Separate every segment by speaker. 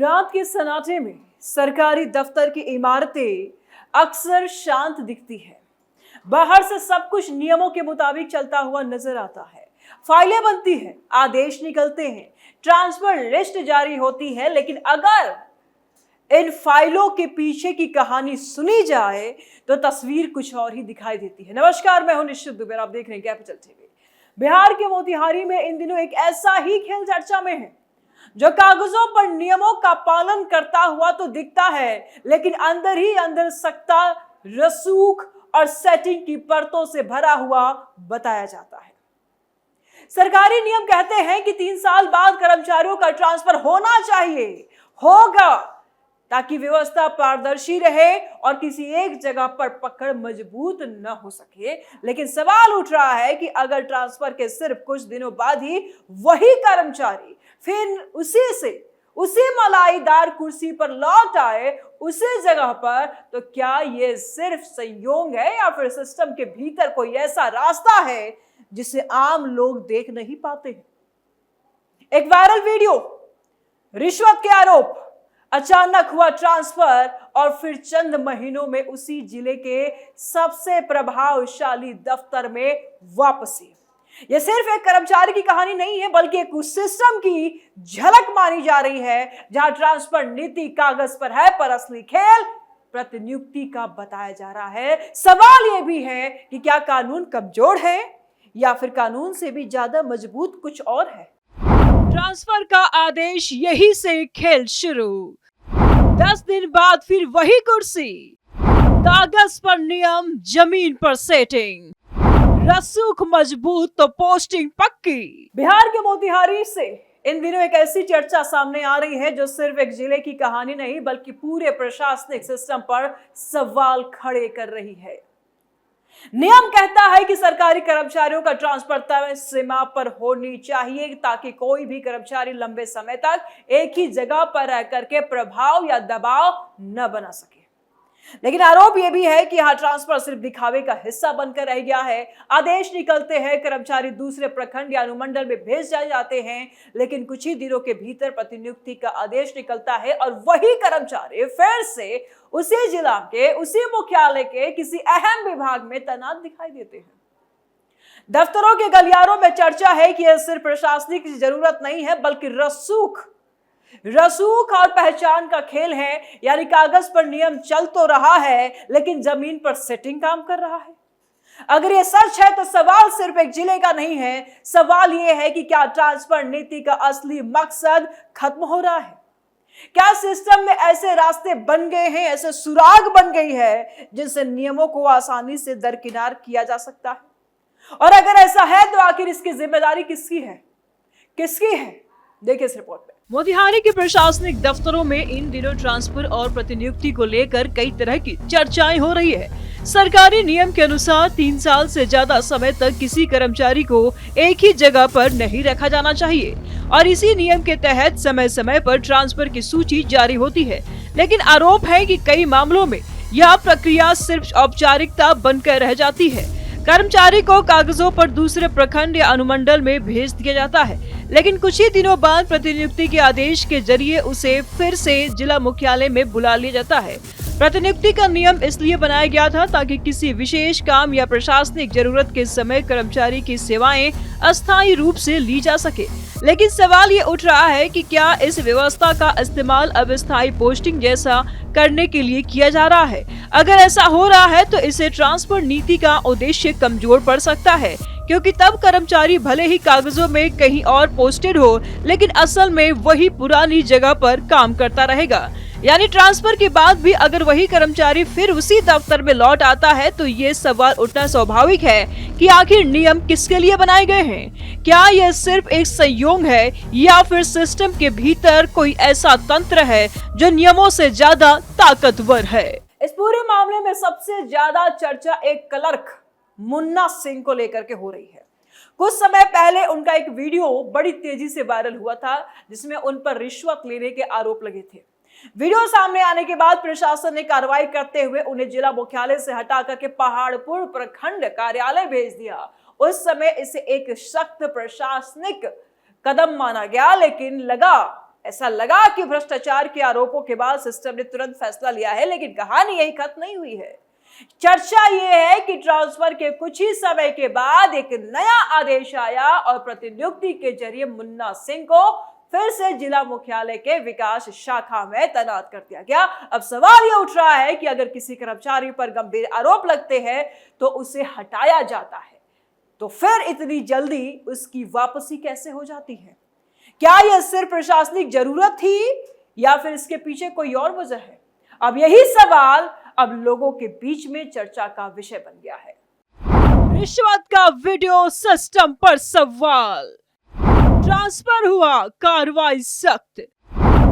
Speaker 1: रात के सन्नाटे में सरकारी दफ्तर की इमारतें अक्सर शांत दिखती है। बाहर से सब कुछ नियमों के मुताबिक चलता हुआ नजर आता है। फाइलें बनती हैं, आदेश निकलते हैं, ट्रांसफर लिस्ट जारी होती है, लेकिन अगर इन फाइलों के पीछे की कहानी सुनी जाए तो तस्वीर कुछ और ही दिखाई देती है। नमस्कार, मैं हूं निश्चित दुबे, आप देख रहे हैं कैपिटल टीवी। बिहार के मोतिहारी में इन दिनों एक ऐसा ही खेल चर्चा में है जो कागजों पर नियमों का पालन करता हुआ तो दिखता है, लेकिन अंदर ही अंदर सख्ता, रसूख और सेटिंग की परतों से भरा हुआ बताया जाता है। सरकारी नियम कहते हैं कि 3 साल बाद कर्मचारियों का ट्रांसफर होना चाहिए, होगा, ताकि व्यवस्था पारदर्शी रहे और किसी एक जगह पर पकड़ मजबूत न हो सके। लेकिन सवाल उठ रहा है कि अगर ट्रांसफर के सिर्फ कुछ दिनों बाद ही वही कर्मचारी फिर उसी मलाईदार कुर्सी पर लौट आए उसी जगह पर, तो क्या ये सिर्फ संयोग है या फिर सिस्टम के भीतर कोई ऐसा रास्ता है जिसे आम लोग देख नहीं पाते हैं? एक वायरल वीडियो, रिश्वत के आरोप, अचानक हुआ ट्रांसफर और फिर चंद महीनों में उसी जिले के सबसे प्रभावशाली दफ्तर में वापसी। यह सिर्फ एक कर्मचारी की कहानी नहीं है, बल्कि एक उस सिस्टम की झलक मानी जा रही है जहां ट्रांसफर नीति कागज पर है, पर असली खेल प्रतिनियुक्ति का बताया जा रहा है। सवाल यह भी है कि क्या कानून कमजोर है या फिर कानून से भी ज्यादा मजबूत कुछ और है? ट्रांसफर का आदेश, यही से खेल शुरू। 10 दिन बाद फिर वही कुर्सी, कागज पर नियम, जमीन पर सेटिंग, रसूख मजबूत तो पोस्टिंग पक्की। बिहार के मोतिहारी से इन दिनों एक ऐसी चर्चा सामने आ रही है जो सिर्फ एक जिले की कहानी नहीं, बल्कि पूरे प्रशासनिक सिस्टम पर सवाल खड़े कर रही है। नियम कहता है कि सरकारी कर्मचारियों का ट्रांसफर तय सीमा पर होनी चाहिए ताकि कोई भी कर्मचारी लंबे समय तक एक ही जगह पर रह करके प्रभाव या दबाव न बना सके। लेकिन आरोप यह भी है कि यहां ट्रांसफर सिर्फ दिखावे का हिस्सा बनकर रह गया है। आदेश निकलते हैं, कर्मचारी दूसरे प्रखंड या अनुमंडल में भेज जाते हैं, लेकिन कुछ ही दिनों के भीतर प्रतिनियुक्ति का आदेश निकलता है और वही कर्मचारी फिर से उसी जिला के, उसी मुख्यालय के किसी अहम विभाग में तैनात दिखाई देते हैं। दफ्तरों के गलियारों में चर्चा है कि यह सिर्फ प्रशासनिक जरूरत नहीं है, बल्कि रसूख और पहचान का खेल है। यानी कागज पर नियम चल तो रहा है, लेकिन जमीन पर सेटिंग काम कर रहा है। अगर यह सच है तो सवाल सिर्फ एक जिले का नहीं है, सवाल यह है कि क्या ट्रांसफर नीति का असली मकसद खत्म हो रहा है? क्या सिस्टम में ऐसे रास्ते बन गए हैं, ऐसे सुराग बन गई है जिनसे नियमों को आसानी से दरकिनार किया जा सकता है? और अगर ऐसा है तो आखिर इसकी जिम्मेदारी किसकी है? देखिए इस रिपोर्ट में। मोतिहारी के प्रशासनिक दफ्तरों में इन दिनों ट्रांसफर और प्रतिनियुक्ति को लेकर कई तरह की चर्चाएं हो रही है। सरकारी नियम के अनुसार 3 साल से ज्यादा समय तक किसी कर्मचारी को एक ही जगह पर नहीं रखा जाना चाहिए और इसी नियम के तहत समय समय पर ट्रांसफर की सूची जारी होती है। लेकिन आरोप है कि कई मामलों में यह प्रक्रिया सिर्फ औपचारिकता बनकर रह जाती है। कर्मचारी को कागजों पर दूसरे प्रखंड या अनुमंडल में भेज दिया जाता है, लेकिन कुछ ही दिनों बाद प्रतिनियुक्ति के आदेश के जरिए उसे फिर से जिला मुख्यालय में बुला लिया जाता है। प्रतिनियुक्ति का नियम इसलिए बनाया गया था ताकि किसी विशेष काम या प्रशासनिक जरूरत के समय कर्मचारी की सेवाएं अस्थायी रूप से ली जा सके। लेकिन सवाल ये उठ रहा है कि क्या इस व्यवस्था का इस्तेमाल अब स्थायी पोस्टिंग जैसा करने के लिए किया जा रहा है? अगर ऐसा हो रहा है तो इससे ट्रांसफर नीति का उद्देश्य कमजोर पड़ सकता है, क्योंकि तब कर्मचारी भले ही कागजों में कहीं और पोस्टेड हो, लेकिन असल में वही पुरानी जगह पर काम करता रहेगा। यानी ट्रांसफर के बाद भी अगर वही कर्मचारी फिर उसी दफ्तर में लौट आता है तो ये सवाल उठना स्वाभाविक है कि आखिर नियम किसके लिए बनाए गए हैं? क्या यह सिर्फ एक संयोग है या फिर सिस्टम के भीतर कोई ऐसा तंत्र है जो नियमों से ज्यादा ताकतवर है? इस पूरे मामले में सबसे ज्यादा चर्चा एक क्लर्क मुन्ना सिंह को लेकर के हो रही है। कुछ समय पहले उनका एक वीडियो बड़ी तेजी से वायरल हुआ था जिसमें उन पर रिश्वत लेने के आरोप लगे थे। वीडियो सामने आने के बाद प्रशासन ने कार्रवाई करते हुए उन्हें जिला मुख्यालय से हटा करके पहाड़पुर प्रखंड कार्यालय भेज दिया। उस समय इसे एक सख्त प्रशासनिक कदम माना गया, लेकिन लगा ऐसा लगा कि भ्रष्टाचार के आरोपों के बाद सिस्टम ने तुरंत फैसला लिया है, लेकिन कहानी यही खत्म नहीं हुई है। चर्चा यह है कि ट्रांसफर के कुछ ही समय के बाद एक नया आदेश आया और प्रतिनियुक्ति के जरिए मुन्ना सिंह को फिर से जिला मुख्यालय के विकास शाखा में तैनात कर दिया गया। अब सवाल यह उठ रहा है कि अगर किसी कर्मचारी पर गंभीर आरोप लगते हैं तो उसे हटाया जाता है, तो फिर इतनी जल्दी उसकी वापसी कैसे हो जाती है? क्या यह सिर्फ प्रशासनिक जरूरत थी या फिर इसके पीछे कोई और वजह है? अब यही सवाल अब लोगों के बीच में चर्चा का विषय बन गया है। रिश्वत का वीडियो सिस्टम पर सवाल, ट्रांसफर हुआ, कार्रवाई सख्त,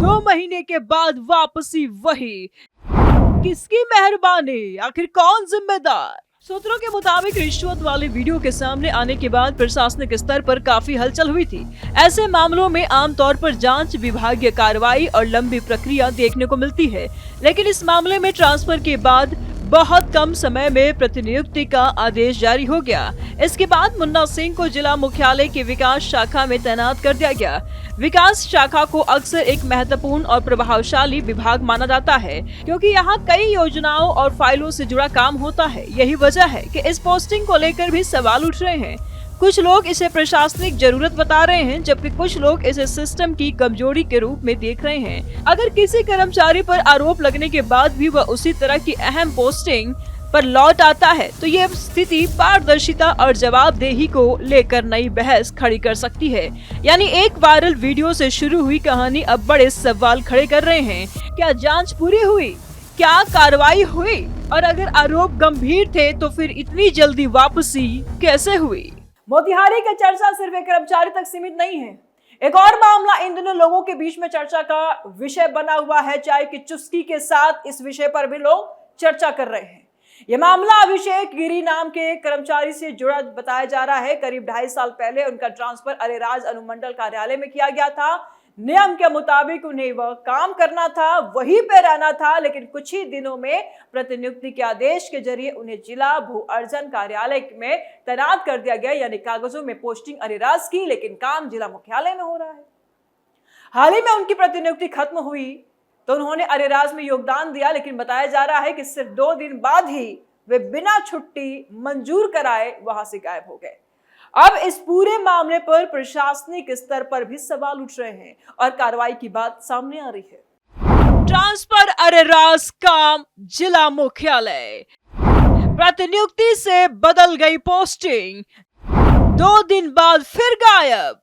Speaker 1: 2 महीने के बाद वापसी वही, किसकी मेहरबानी, आखिर कौन जिम्मेदार? सूत्रों के मुताबिक रिश्वत वाले वीडियो के सामने आने के बाद प्रशासनिक स्तर पर काफी हलचल हुई थी। ऐसे मामलों में आमतौर पर जांच, विभागीय कार्रवाई और लंबी प्रक्रिया देखने को मिलती है, लेकिन इस मामले में ट्रांसफर के बाद बहुत कम समय में प्रतिनियुक्ति का आदेश जारी हो गया। इसके बाद मुन्ना सिंह को जिला मुख्यालय के विकास शाखा में तैनात कर दिया गया। विकास शाखा को अक्सर एक महत्वपूर्ण और प्रभावशाली विभाग माना जाता है, क्योंकि यहाँ कई योजनाओं और फाइलों से जुड़ा काम होता है। यही वजह है कि इस पोस्टिंग को लेकर भी सवाल उठ रहे हैं। कुछ लोग इसे प्रशासनिक जरूरत बता रहे हैं, जबकि कुछ लोग इसे सिस्टम की कमजोरी के रूप में देख रहे हैं। अगर किसी कर्मचारी पर आरोप लगने के बाद भी वह उसी तरह की अहम पोस्टिंग पर लौट आता है, तो ये स्थिति पारदर्शिता और जवाबदेही को लेकर नई बहस खड़ी कर सकती है। यानी एक वायरल वीडियो से शुरू हुई कहानी अब बड़े सवाल खड़े कर रहे हैं। क्या जांच पूरी हुई? क्या कार्रवाई हुई? और अगर आरोप गंभीर थे तो फिर इतनी जल्दी वापसी कैसे हुई? मोतिहारी की चर्चा सिर्फ एक कर्मचारी तक सीमित नहीं है। एक और मामला इन दिनों लोगों के बीच में चर्चा का विषय बना हुआ है। चाय की चुस्की के साथ इस विषय पर भी लोग चर्चा कर रहे हैं। यह मामला अभिषेक गिरी नाम के कर्मचारी से जुड़ा बताया जा रहा है। करीब 2.5 साल पहले उनका ट्रांसफर अरेराज अनुमंडल कार्यालय में किया गया था। नियम के मुताबिक उन्हें वह काम करना था, वहीं पे रहना था, लेकिन कुछ ही दिनों में प्रतिनियुक्ति के आदेश के जरिए उन्हें जिला भू अर्जन कार्यालय में तैनात कर दिया गया। यानी कागजों में पोस्टिंग अरेराज की, लेकिन काम जिला मुख्यालय में हो रहा है। हाल ही में उनकी प्रतिनियुक्ति खत्म हुई तो उन्होंने अरेराज में योगदान दिया, लेकिन बताया जा रहा है कि सिर्फ 2 दिन बाद ही वे बिना छुट्टी मंजूर कराए वहां से गायब हो गए। अब इस पूरे मामले पर प्रशासनिक स्तर पर भी सवाल उठ रहे हैं और कार्रवाई की बात सामने आ रही है। ट्रांसफर अरेराज काम जिला मुख्यालय, प्रतिनियुक्ति से बदल गई पोस्टिंग, 2 दिन बाद फिर गायब।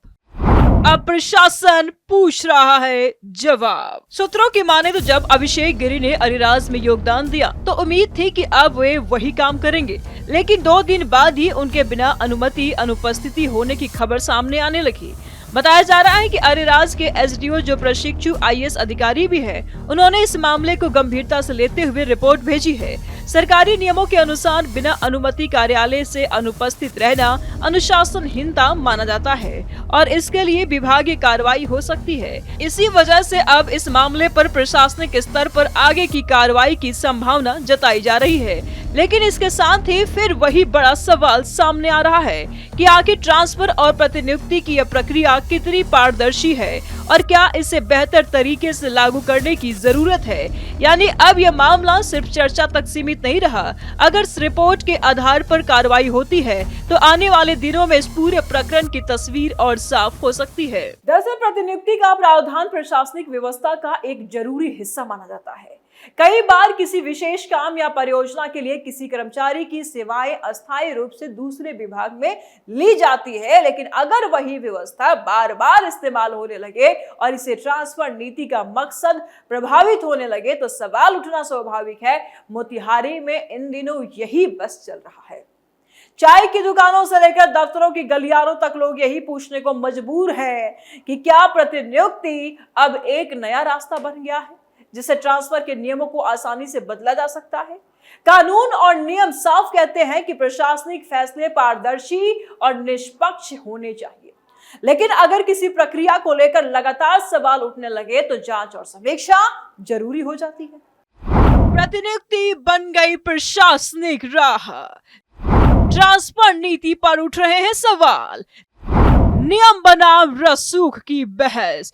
Speaker 1: अब प्रशासन पूछ रहा है जवाब। सूत्रों की माने तो जब अभिषेक गिरी ने अरेराज में योगदान दिया तो उम्मीद थी कि अब वे वही काम करेंगे, लेकिन 2 दिन बाद ही उनके बिना अनुमति अनुपस्थिति होने की खबर सामने आने लगी। बताया जा रहा है कि अरेराज के एसडीओ, जो प्रशिक्षु आईएएस अधिकारी भी है, उन्होंने इस मामले को गंभीरता से लेते हुए रिपोर्ट भेजी है। सरकारी नियमों के अनुसार बिना अनुमति कार्यालय से अनुपस्थित रहना अनुशासनहीनता माना जाता है और इसके लिए विभागीय कार्रवाई हो सकती है। इसी वजह से अब इस मामले पर प्रशासनिक स्तर पर आगे की कार्रवाई की संभावना जताई जा रही है। लेकिन इसके साथ ही फिर वही बड़ा सवाल सामने आ रहा है कि आखिर ट्रांसफर और प्रतिनियुक्ति की यह प्रक्रिया कितनी पारदर्शी है और क्या इसे बेहतर तरीके से लागू करने की जरूरत है। यानी अब यह मामला सिर्फ चर्चा तक सीमित नहीं रहा। अगर इस रिपोर्ट के आधार पर कार्रवाई होती है तो आने वाले दिनों में इस पूरे प्रकरण की तस्वीर और साफ हो सकती है। दरअसल प्रतिनियुक्ति का प्रावधान प्रशासनिक व्यवस्था का एक जरूरी हिस्सा माना जाता है। कई बार किसी विशेष काम या परियोजना के लिए किसी कर्मचारी की सेवाएं अस्थायी रूप से दूसरे विभाग में ली जाती है, लेकिन अगर वही व्यवस्था बार बार इस्तेमाल होने लगे और इसे ट्रांसफर नीति का मकसद प्रभावित होने लगे तो सवाल उठना स्वाभाविक है। मोतिहारी में इन दिनों यही बस चल रहा है। चाय की दुकानों से लेकर दफ्तरों की गलियारों तक लोग यही पूछने को मजबूर हैं कि क्या प्रतिनियुक्ति अब एक नया रास्ता बन गया है जिससे ट्रांसफर के नियमों को आसानी से बदला जा सकता है। कानून और नियम साफ कहते हैं कि प्रशासनिक फैसले पारदर्शी और निष्पक्ष होने चाहिए, लेकिन अगर किसी प्रक्रिया को लेकर लगातार सवाल उठने लगे तो जांच और समीक्षा जरूरी हो जाती है। प्रतिनियुक्ति बन गई प्रशासनिक राह, ट्रांसफर नीति पर उठ रहे हैं सवाल, नियम बनाम रसूख की बहस,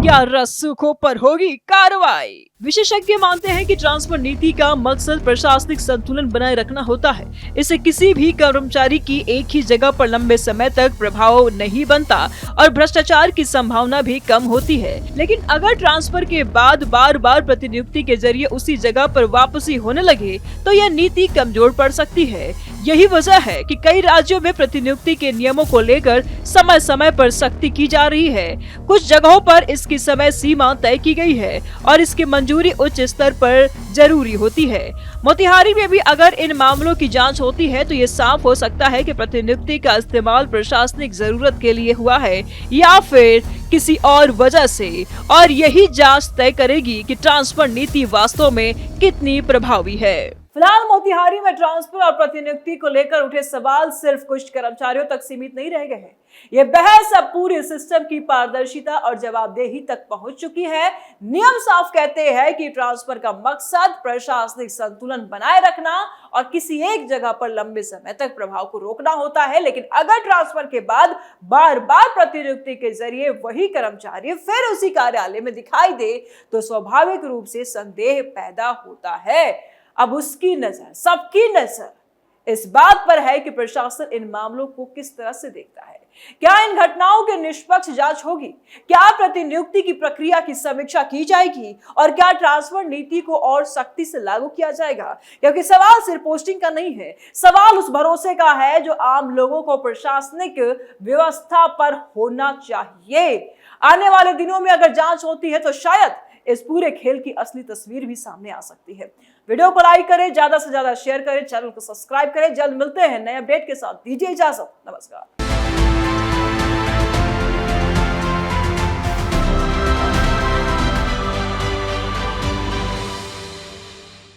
Speaker 1: या रसूखों पर होगी कार्रवाई। विशेषज्ञ मानते हैं कि ट्रांसफर नीति का मकसद प्रशासनिक संतुलन बनाए रखना होता है। इससे किसी भी कर्मचारी की एक ही जगह पर लंबे समय तक प्रभाव नहीं बनता और भ्रष्टाचार की संभावना भी कम होती है। लेकिन अगर ट्रांसफर के बाद बार बार प्रतिनियुक्ति के जरिए उसी जगह पर वापसी होने लगे तो यह नीति कमजोर पड़ सकती है। यही वजह है कि कई राज्यों में प्रतिनियुक्ति के नियमों को लेकर समय समय पर सख्ती की जा रही है। कुछ जगहों पर इसकी समय सीमा तय की गई है और इसकी मंजूरी उच्च स्तर पर जरूरी होती है। मोतिहारी में भी अगर इन मामलों की जांच होती है तो ये साफ हो सकता है कि प्रतिनियुक्ति का इस्तेमाल प्रशासनिक जरूरत के लिए हुआ है या फिर किसी और वजह से, और यही जांच तय करेगी कि ट्रांसफर नीति वास्तव में कितनी प्रभावी है। फिलहाल मोतिहारी में ट्रांसफर और प्रतिनियुक्ति को लेकर उठे सवाल सिर्फ कुछ कर्मचारियों तक सीमित नहीं रह गए हैं। ये बहस अब पूरे सिस्टम की पारदर्शिता और जवाबदेही तक पहुंच चुकी है। नियम साफ कहते हैं कि ट्रांसफर का मकसद प्रशासनिक संतुलन बनाए रखना और किसी एक जगह पर लंबे समय तक प्रभाव को रोकना होता है। लेकिन अगर ट्रांसफर के बाद बार बार प्रतिनियुक्ति के जरिए वही कर्मचारी फिर उसी कार्यालय में दिखाई दे तो स्वाभाविक रूप से संदेह पैदा होता है। अब उसकी नजर, सबकी नजर इस बात पर है कि प्रशासन इन मामलों को किस तरह से देखता है। क्या इन घटनाओं की निष्पक्ष जांच होगी? क्या प्रतिनियुक्ति की प्रक्रिया की समीक्षा की जाएगी? और क्या ट्रांसफर नीति को और सख्ती से लागू किया जाएगा? क्योंकि सवाल सिर्फ पोस्टिंग का नहीं है, सवाल उस भरोसे का है जो आम लोगों को प्रशासनिक व्यवस्था पर होना चाहिए। आने वाले दिनों में अगर जांच होती है तो शायद इस पूरे खेल की असली तस्वीर भी सामने आ सकती है। वीडियो को लाइक करें, ज्यादा से ज्यादा शेयर करें, चैनल को सब्सक्राइब करें। जल्द मिलते हैं नए अपडेट के साथ। दीजिए इजाजत, नमस्कार।